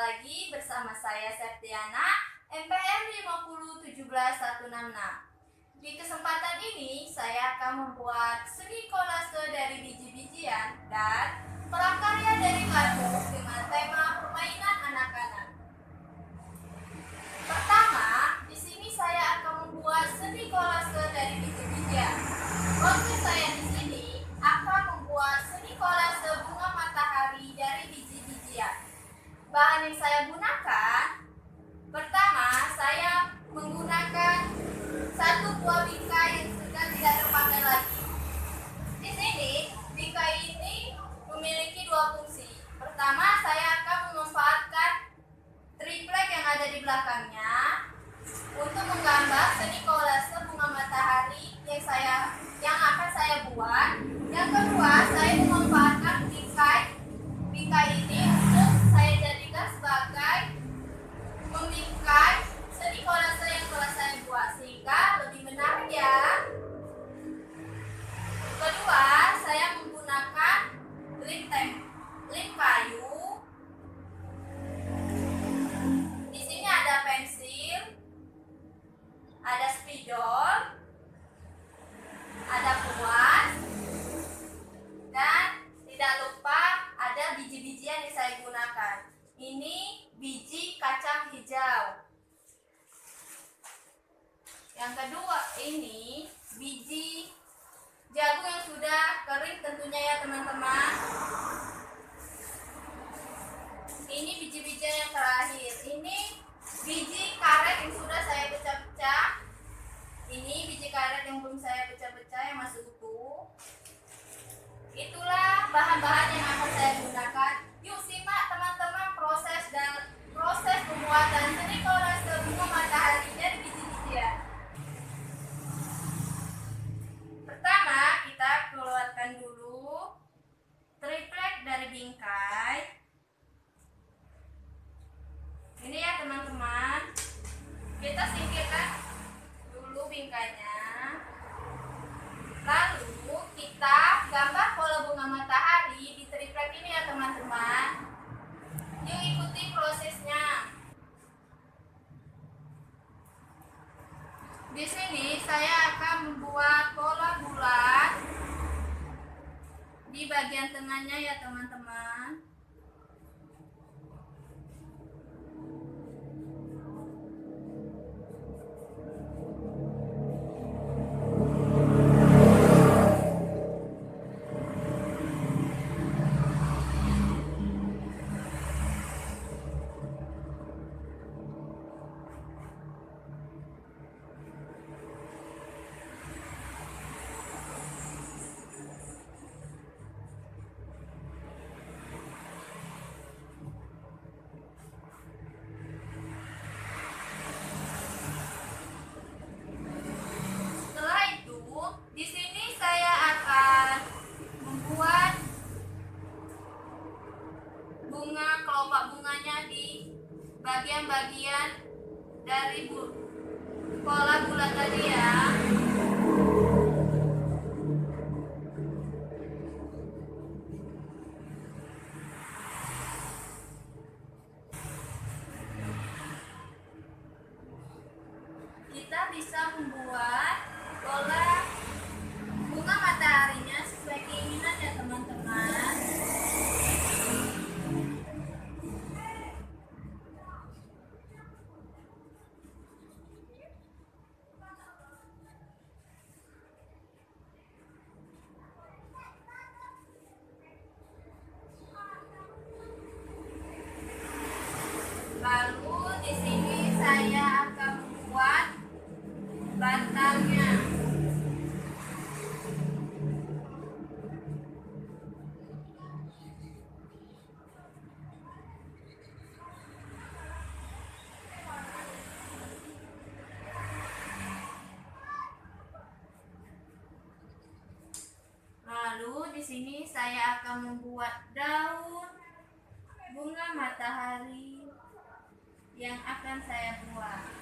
lagi bersama saya Septiana, MPM 5016166. Di kesempatan ini saya akan membuat seni kolase dari biji-bijian dan prakarya dari kardus dengan tema permainan anak-anak. Pertama, di sini saya akan membuat seni kolase dari biji-bijian. Konsep saya di sini akan membuat seni kolase bunga matahari dari biji-bijian. Bahan yang saya gunakan, pertama saya menggunakan satu buah bingkai yang sudah tidak terpakai lagi. Di sini bingkai ini memiliki dua fungsi. Pertama, saya akan memanfaatkan triplek yang ada di belakangnya untuk menggambar seni kolase bunga matahari yang akan saya buat. Yang kedua, saya memanfaatkan bingkai ini untuk saya jadikan sebagai membingkai seni kolase yang telah saya buat sehingga lebih menarik ya. Kedua, saya menggunakan lem kayu. Di sini ada pensil, ada spidol, ada kuas, dan tidak lupa ada biji-bijian yang saya gunakan. Ini biji kacang hijau. Yang kedua ini biji jagung yang sudah kering tentunya ya teman-teman. Ini biji-bijian yang terakhir. Ini biji karet yang sudah saya pecah-pecah. Ini biji karet yang belum saya pecah-pecah yang masih utuh. Itulah bahan-bahan yang akan saya gunakan. Yuk simak teman-teman proses pembuatan seni kolase bunga matahari dari biji-bijian. Pertama, kita keluarkan dulu triplek dari bingkai. Ini ya teman-teman. Kita singkirkan dulu bingkainya. Lalu kita gambar pola bunga matahari di triplek ini ya teman-teman. Yuk ikuti prosesnya. Di sini saya akan membuat pola bulat di bagian tengahnya ya teman-teman. Kelopak bunganya di bagian-bagian dari pola bulat tadi ya. Kita bisa membuat pola bunga mataharinya sesuai keinginan ya teman-teman. Lalu di sini saya akan membuat batangnya. Lalu di sini saya akan membuat daun bunga matahari yang akan saya buat.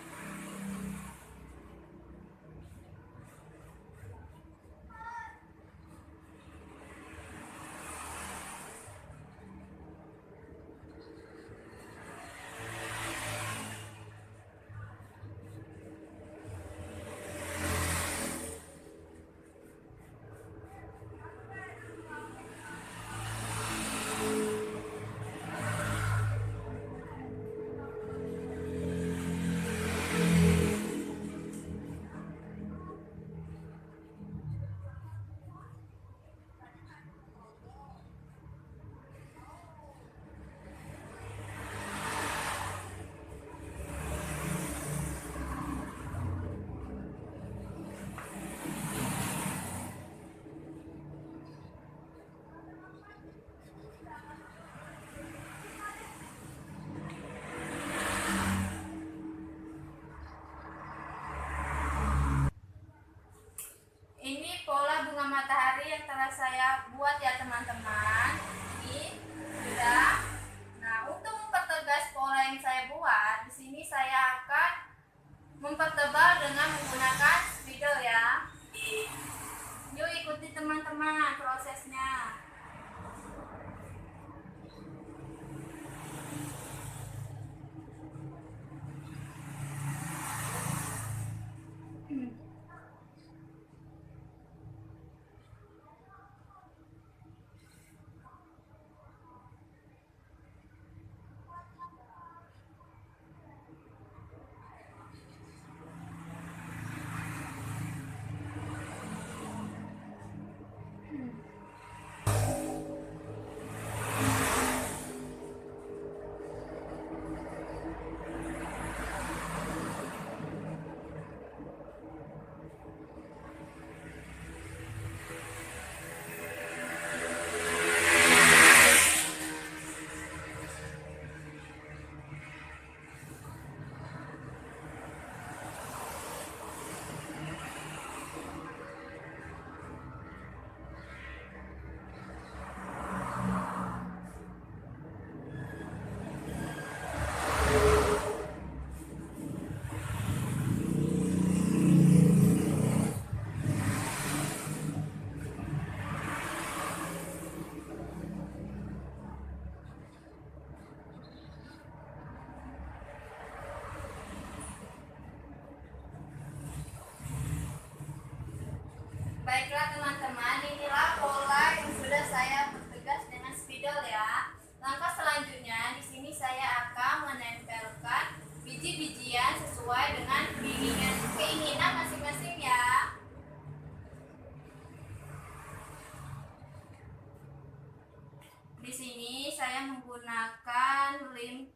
Di sini saya menggunakan lem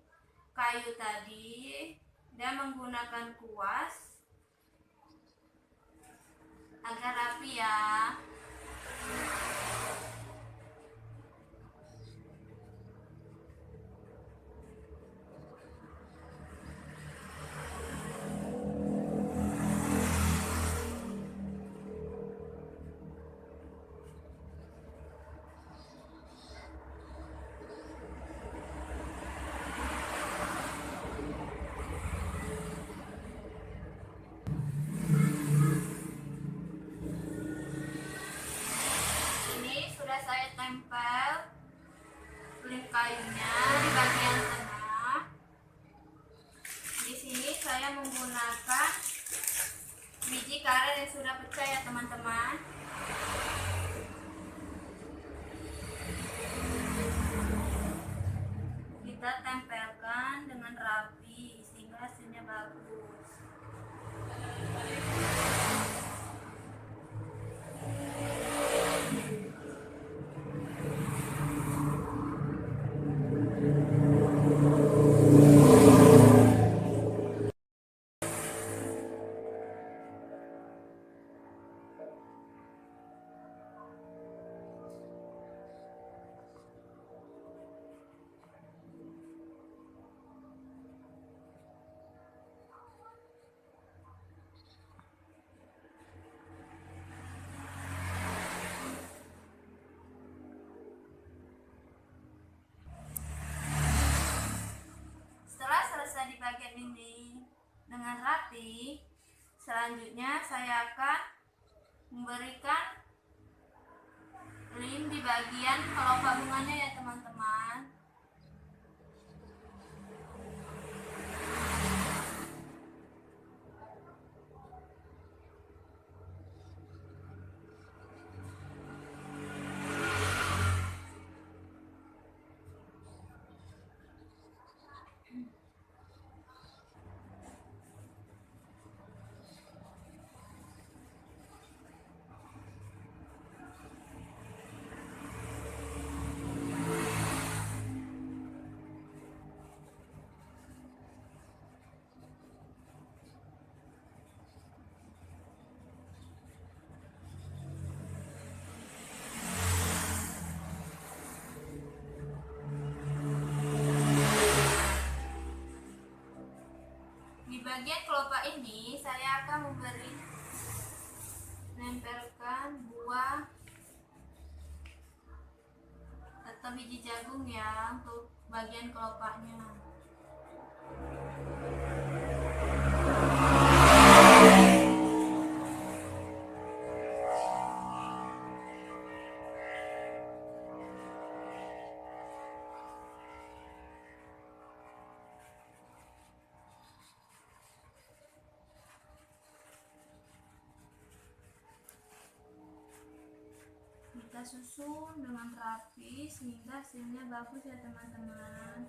kayu tadi dan menggunakan kuas agar rapi ya. Saya tempel lem kayunya di bagian tengah. Di sini saya menggunakan biji karet yang sudah pecah ya teman-teman. Kita tempelkan dengan rapi sehingga hasilnya bagus. Di bagian ini dengan rapi, selanjutnya saya akan memberikan lem di bagian kelopak bunganya ya teman-teman. Di bagian kelopak ini saya akan menempelkan buah atau biji jagung ya untuk bagian kelopaknya. Kita susun dengan rapi sehingga hasilnya bagus ya teman-teman.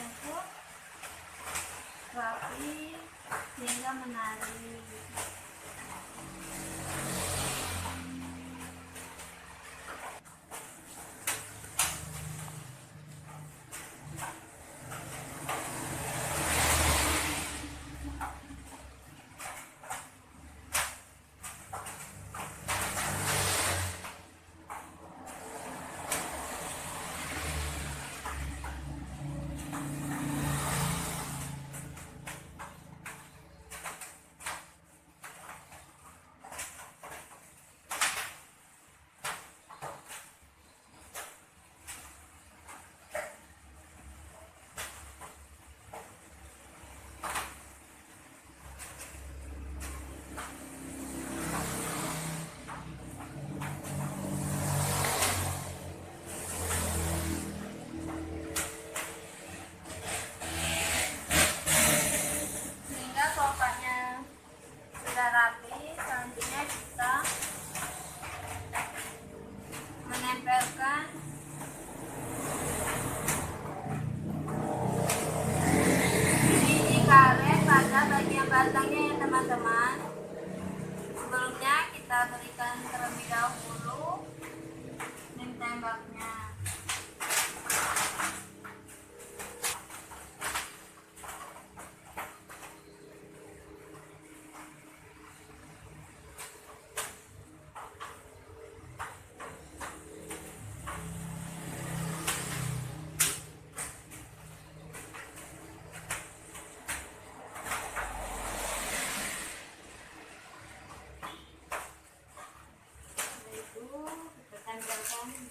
hasilnya pun rapi sehingga menarik. Rapi, selanjutnya kita menempelkan biji karet pada bagian batangnya ya teman-teman. Sebelumnya kita berikan terlebih dahulu lem tembaknya.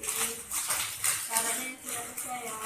Jadi caranya sudah selesai ya.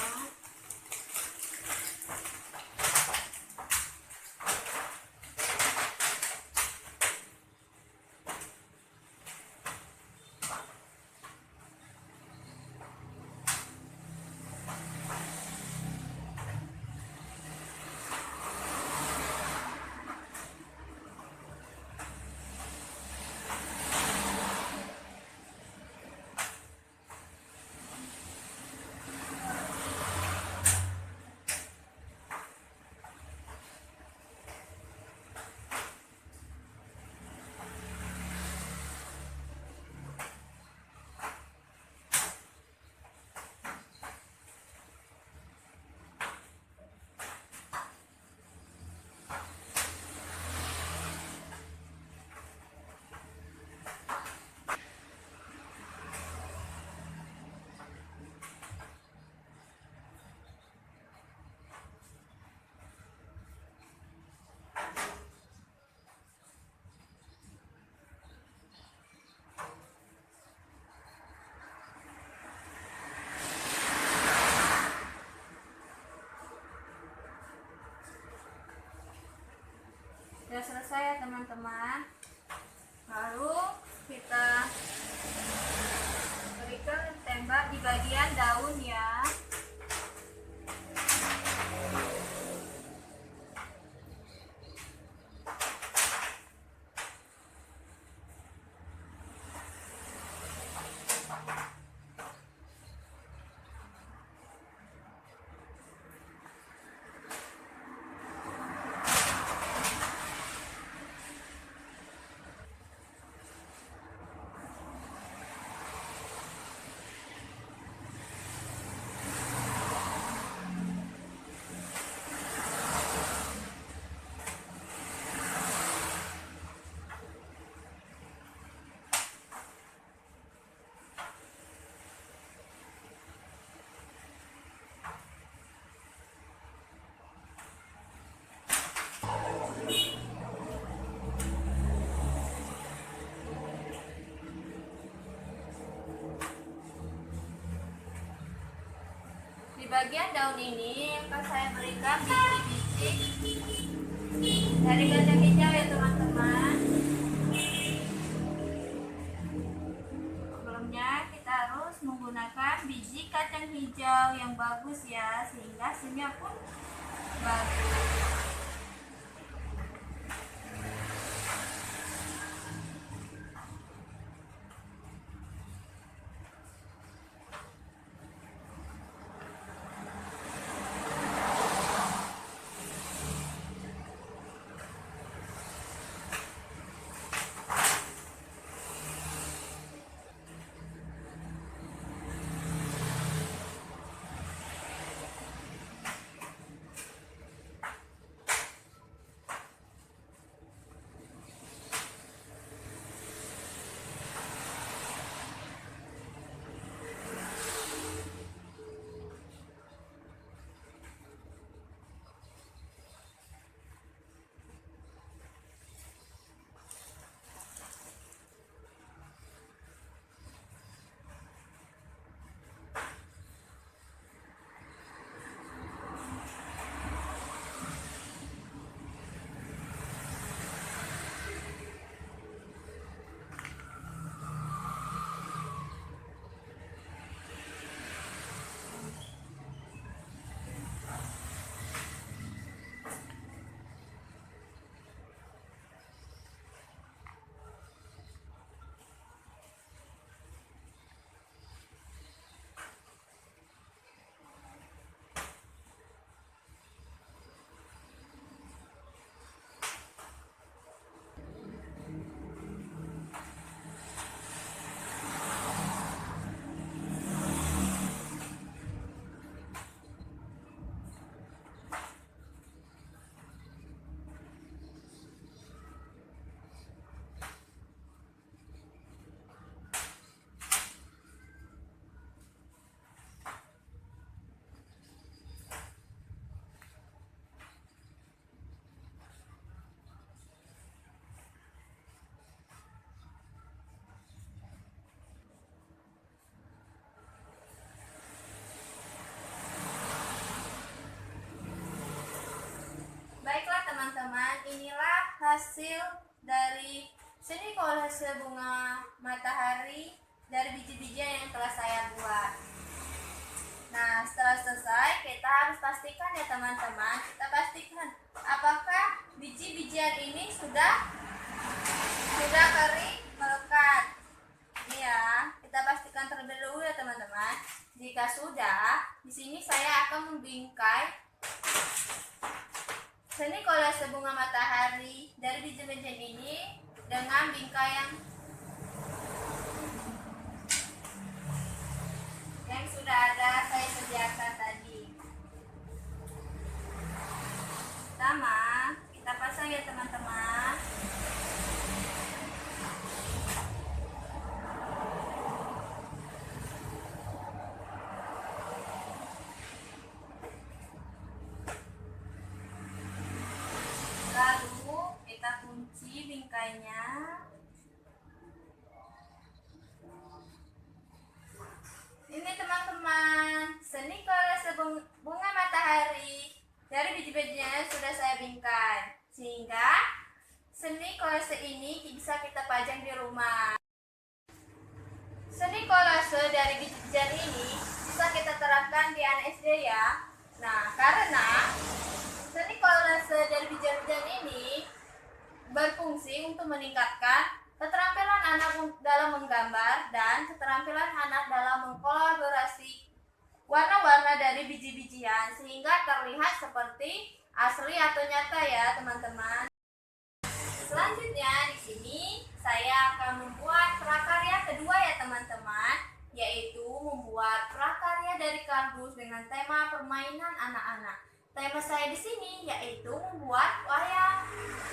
Sudah selesai ya teman-teman. Lalu kita berikan tembak di bagian daun ya. Di bagian daun ini akan saya berikan biji-biji dari kacang hijau ya teman-teman. Sebelumnya kita harus menggunakan biji kacang hijau yang bagus ya, sehingga hasilnya pun bagus. inilah hasil dari seni kolase bunga matahari dari biji-bijian yang telah saya buat. Nah, setelah selesai, kita harus pastikan ya teman-teman, kita pastikan apakah biji-bijian ini sudah kering melekat. Ini ya, kita pastikan terlebih dahulu ya teman-teman. Jika sudah, di sini saya akan membingkai seni kolase bunga matahari dari biji-bijian ini dengan bingkai yang sudah ada saya sediakan tadi. Pertama, kita pasang ya teman-teman. Lalu kita kunci bingkainya. Ini teman-teman, seni kolase bunga matahari dari biji-bijian sudah saya bingkai, sehingga seni kolase ini bisa kita pajang di rumah. Seni kolase dari biji-bijian ini bisa kita terapkan di anak SD ya. Nah, karena seni kolase dari biji-bijian ini berfungsi untuk meningkatkan keterampilan anak dalam menggambar dan keterampilan anak dalam mengkolaborasi warna-warna dari biji-bijian sehingga terlihat seperti asli atau nyata ya teman-teman. Selanjutnya di sini saya akan membuat prakarya kedua ya teman-teman, yaitu membuat prakarya dari kardus dengan tema permainan anak-anak. Tema saya di sini yaitu membuat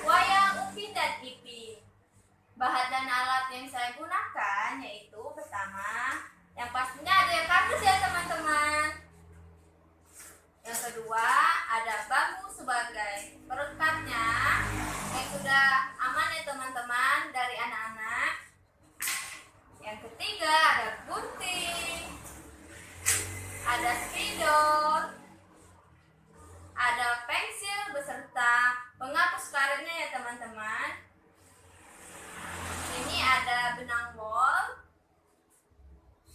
wayang Upin dan Ipin. Bahan dan alat yang saya gunakan yaitu pertama, yang pastinya ada kardus ya teman-teman. Yang kedua, ada bambu sebagai pelekatnya yang sudah aman ya teman-teman dari anak-anak. Yang ketiga, ada gunting, ada spidol, ada pensil beserta penghapus karetnya ya teman-teman. Ini ada benang wol.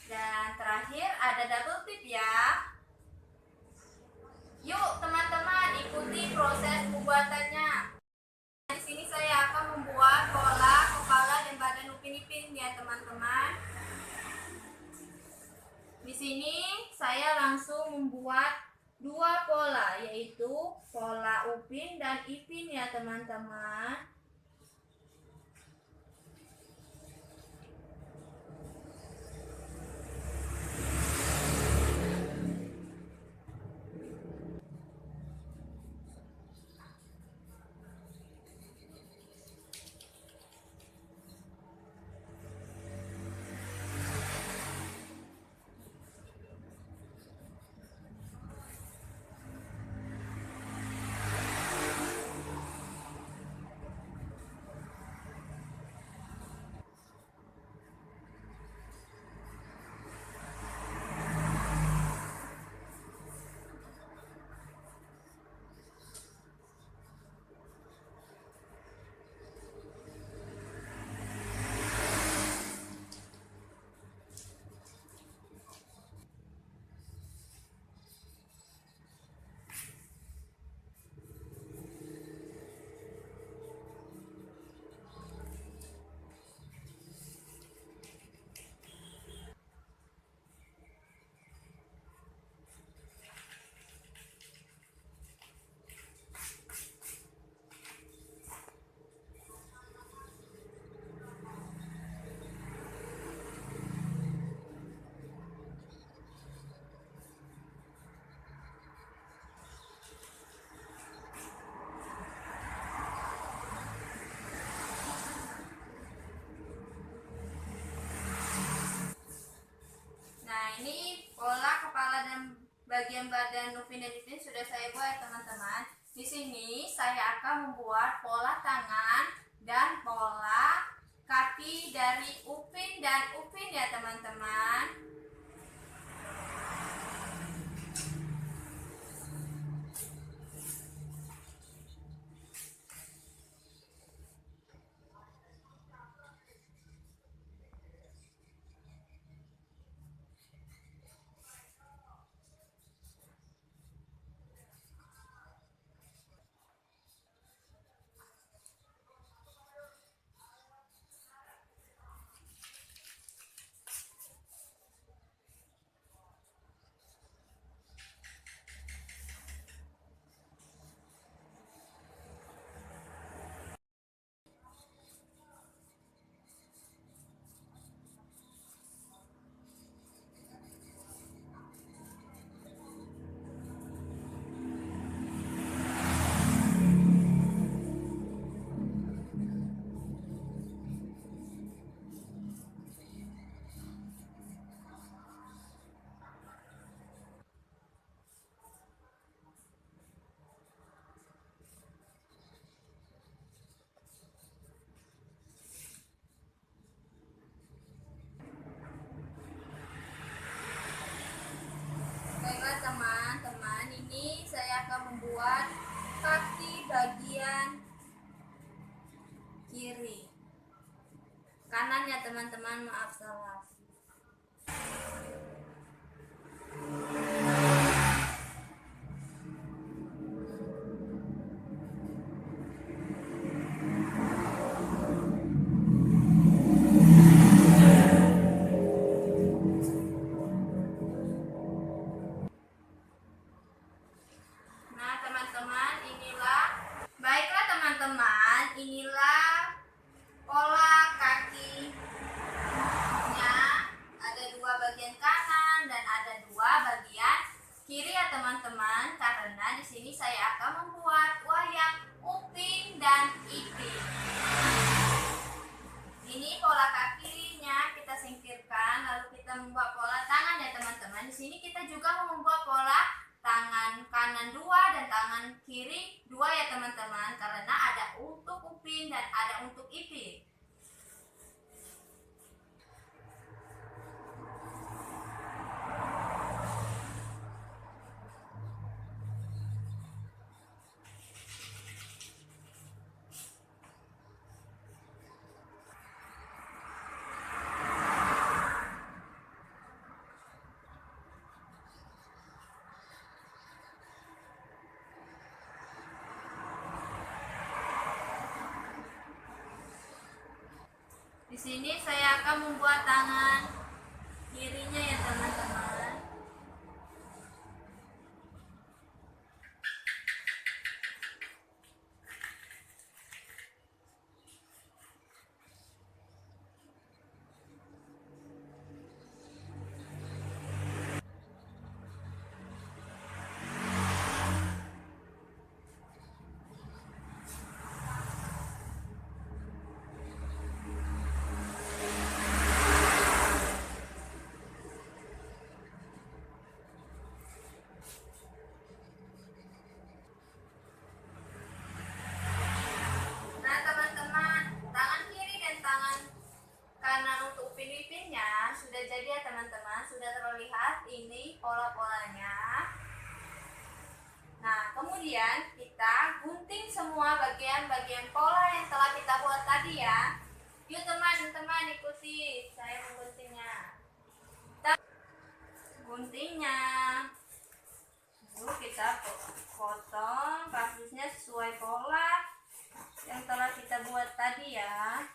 Dan terakhir ada double tip ya. Yuk teman-teman, ikuti proses pembuatannya. Di sini saya akan membuat pola kepala dan badan Upin Ipin ya teman-teman. Di sini saya langsung membuat dua pola, yaitu pola Upin dan Ipin ya teman-teman. Bagian badan Upin dan Ipin sudah saya buat teman-teman. Di sini saya akan membuat pola tangan dan pola kaki dari Upin dan Ipin ya teman-teman. saya akan membuat kaki bagian kiri. Kanan ya teman-teman, maaf salah. Baiklah teman-teman, inilah pola kakinya. Ada dua bagian kanan dan ada dua bagian kiri ya teman-teman. Karena di sini saya akan membuat wayang Upin dan Ipin. Ini pola kakinya kita singkirkan, lalu kita membuat pola tangan ya teman-teman. Di sini kita juga membuat pola tangan kanan 2 dan tangan kiri 2 ya teman-teman, karena ada untuk Upin dan ada untuk Ipin. Di sini saya akan membuat tangan kirinya ya teman-teman. Sudah jadi ya teman-teman, sudah terlihat ini pola-polanya. Nah, kemudian kita gunting semua bagian-bagian pola yang telah kita buat tadi ya. Yuk teman-teman ikuti saya mengguntingnya. Kita guntingnya. Lalu kita potong kasusnya sesuai pola yang telah kita buat tadi ya.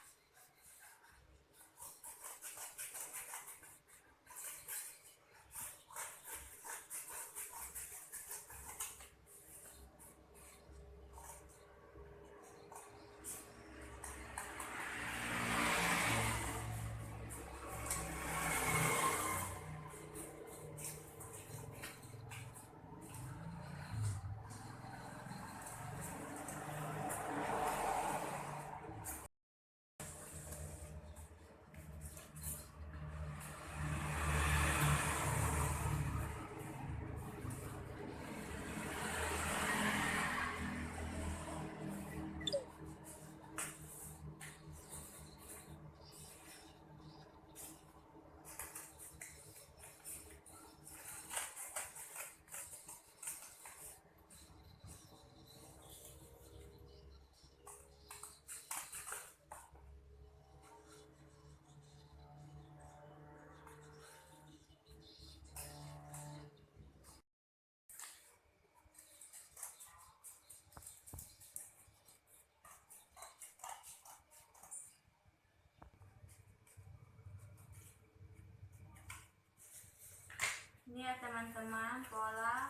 Ini ya teman-teman pola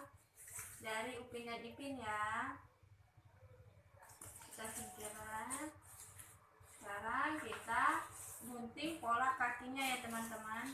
dari Upin dan Ipin ya. Kita singkirkan. Sekarang kita gunting pola kakinya ya teman-teman.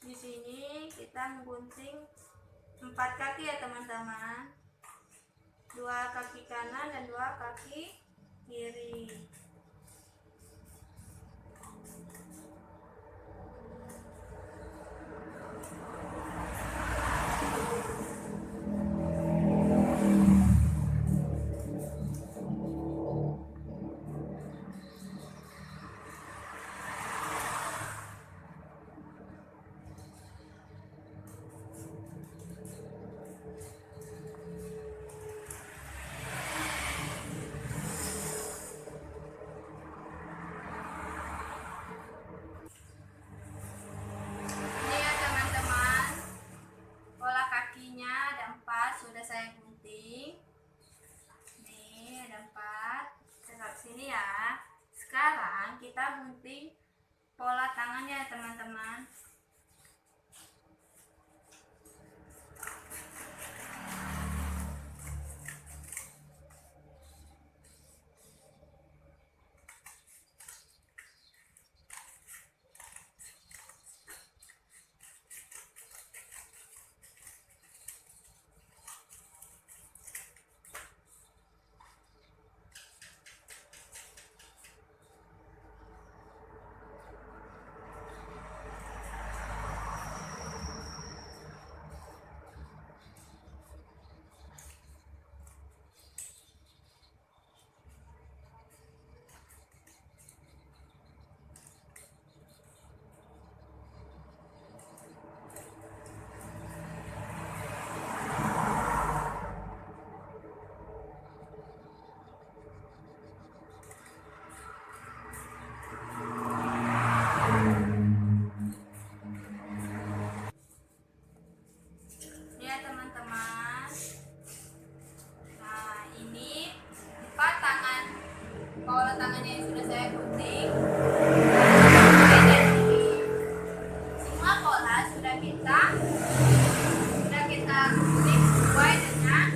Di sini kita menggunting 4 kaki ya teman-teman, 2 kaki kanan dan 2 kaki kiri. kita gunting pola tangannya teman-teman. Ya teman-teman, nah ini empat tangan, pola tangannya yang sudah saya gunting. Semua pola sudah kita gunting sesuai dengan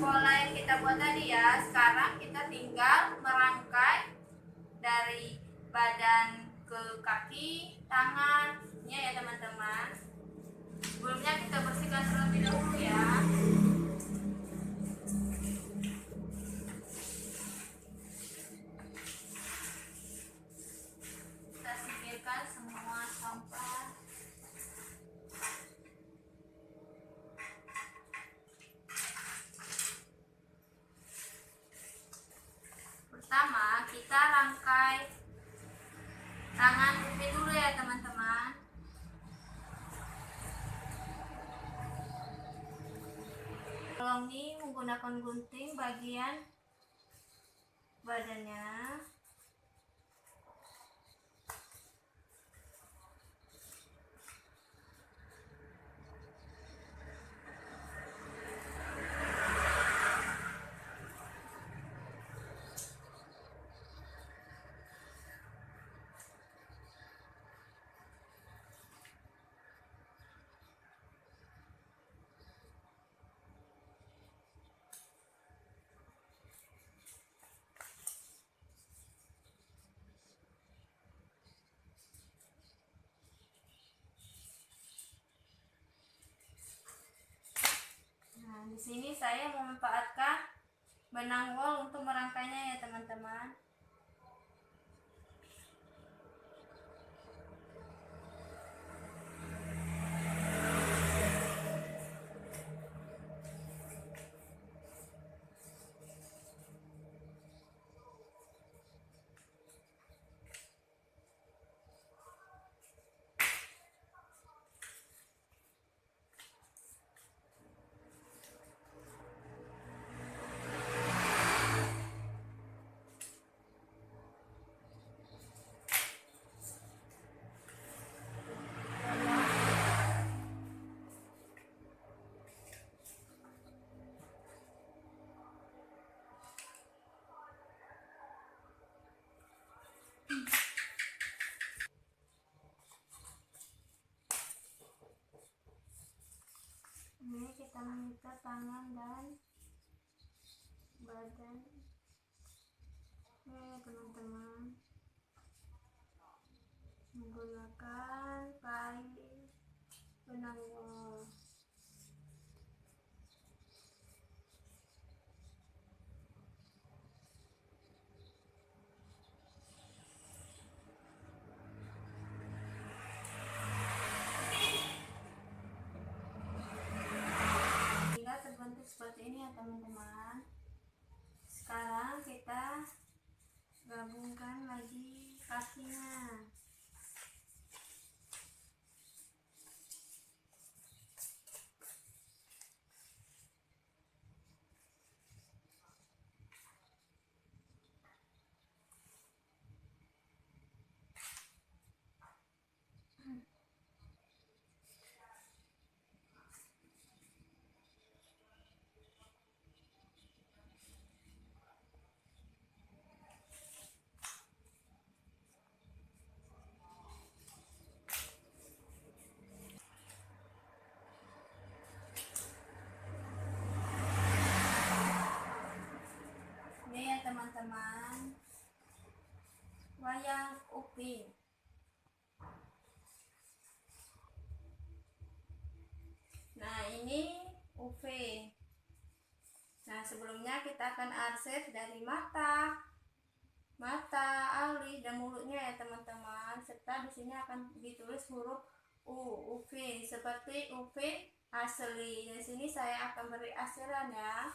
pola yang kita buat tadi ya. Sekarang kita tinggal merangkai dari badan ke kaki, tangannya ya teman-teman. Sebelumnya kita bersihkan terlebih dahulu ya. Kita singkirkan semua sampah. Pertama, kita rangkai tangan Upin dulu ya teman-teman. Tolongi menggunakan gunting bagian badannya. Nah, di sini saya memanfaatkan benang wol untuk merangkainya ya teman-teman. Ini kita mengikat tangan dan badan ya teman-teman, menggunakan kain benang wol. Hingga terbentuk seperti ini ya teman-teman. Sekarang kita gabungkan lagi kakinya. Upin. Nah, ini Upin. Nah, sebelumnya kita akan arsir dari mata, alis, dan mulutnya ya teman-teman. Serta di sini akan ditulis huruf U, Upin, seperti Upin asli. Di sini saya akan beri arsiran ya.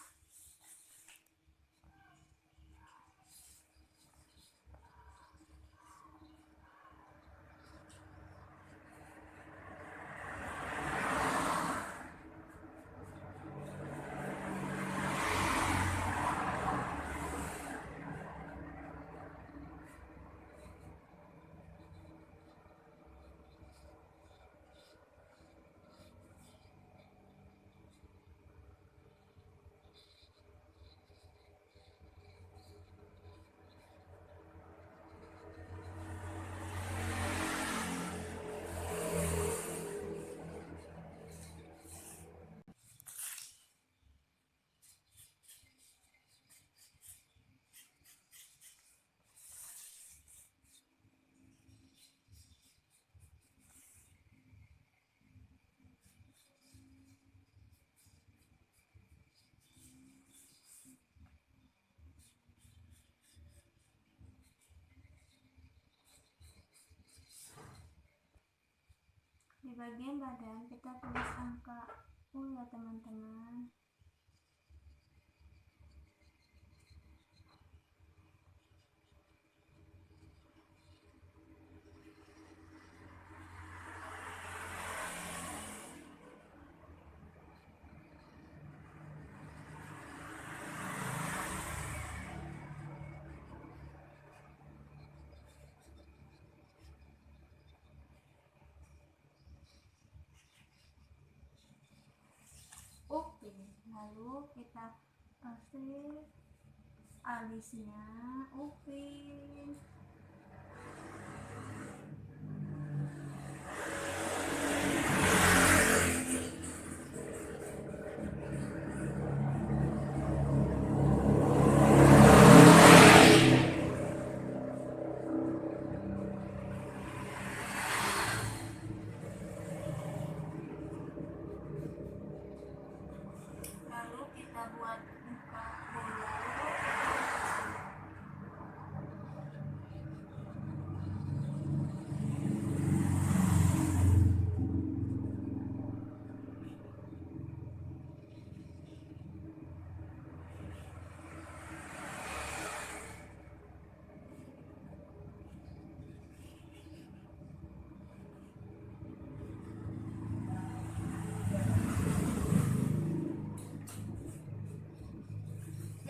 Di bagian badan kita tulis angka U ya teman-teman. Upin. Lalu kita arsir alisnya Upin. Lalu kita buat muka bulu.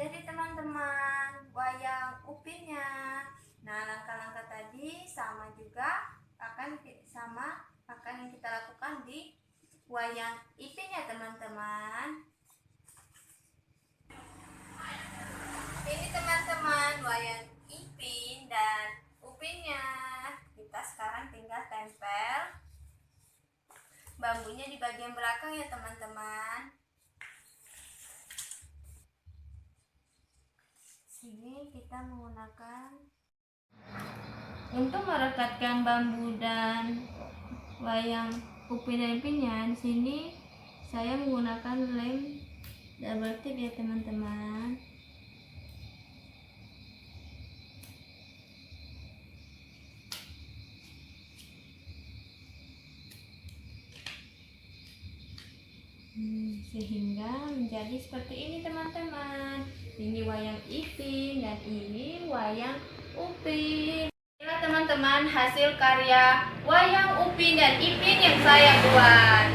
Jadi teman-teman, wayang Upinnya. Nah, langkah-langkah tadi sama juga akan yang kita lakukan di wayang Ipinnya teman-teman. Ini teman-teman wayang Ipin dan Upinnya. Kita sekarang tinggal tempel bambunya di bagian belakang ya teman-teman. Sini kita menggunakan untuk merekatkan bambu dan wayang Upin dan Ipinnya. Di sini saya menggunakan lem double tip ya teman-teman. Sehingga menjadi seperti ini teman-teman. Ini wayang Ipin dan ini wayang Upin. Inilah teman-teman hasil karya wayang Upin dan Ipin yang saya buat.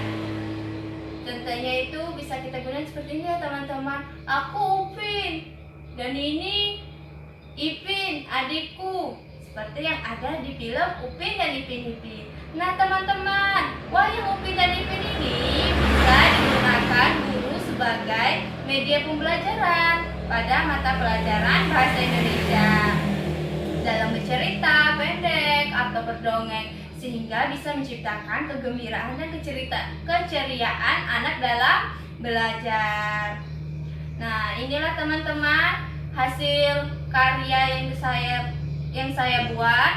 Contohnya itu bisa kita gunakan seperti ini ya teman-teman. Aku Upin dan ini Ipin adikku, seperti yang ada di film Upin dan Ipin. Nah teman-teman, wayang Upin dan Ipin ini bisa digunakan guru sebagai media pembelajaran pada mata pelajaran bahasa Indonesia dalam bercerita pendek atau berdongeng, sehingga bisa menciptakan kegembiraan dan keceriaan anak dalam belajar. Nah, inilah teman-teman hasil karya yang saya buat.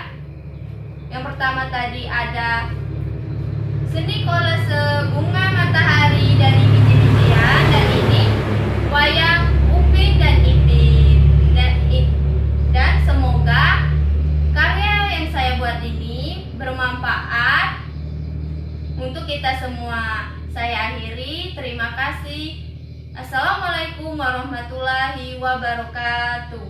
Yang pertama tadi ada seni kolase bunga matahari dari biji-bijian, dan ini wayang Upin dan Ipin. Dan semoga karya yang saya buat ini bermanfaat untuk kita semua. Saya akhiri, terima kasih. Assalamualaikum warahmatullahi wabarakatuh.